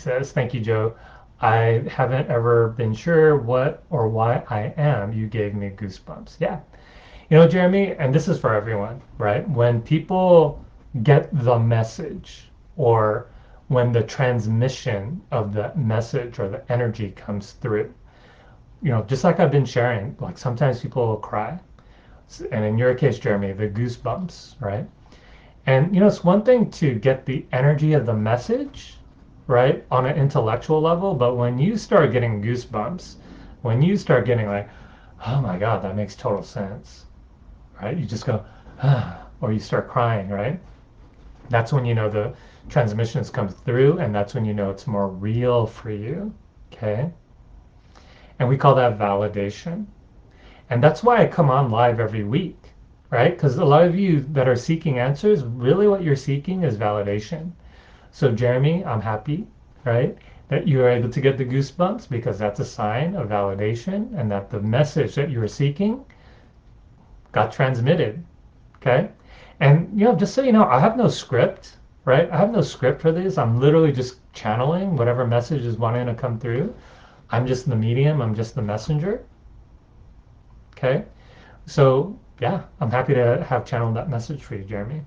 says, thank you, Joe. I haven't ever been sure what or why I am. You gave me goosebumps. Yeah. You know, Jeremy, and this is for everyone, right? When people get the message or when the transmission of the message or the energy comes through, you know, just like I've been sharing, like sometimes people will cry. And in your case, Jeremy, the goosebumps, right? And, you know, it's one thing to get the energy of the message, right, on an intellectual level, but when you start getting goosebumps, when you start getting like, oh my God, that makes total sense, right? You just go, ah, or you start crying, right? That's when you know the transmission has come through, and that's when you know it's more real for you, okay? And we call that validation. And that's why I come on live every week, right? Because a lot of you that are seeking answers, really what you're seeking is validation. So, Jeremy, I'm happy, right, that you are able to get the goosebumps because that's a sign of validation and that the message that you were seeking got transmitted, okay? And, you know, just so you know, I have no script, right? I have no script for this. I'm literally just channeling whatever message is wanting to come through. I'm just the medium, I'm just the messenger, okay? So, yeah, I'm happy to have channeled that message for you, Jeremy.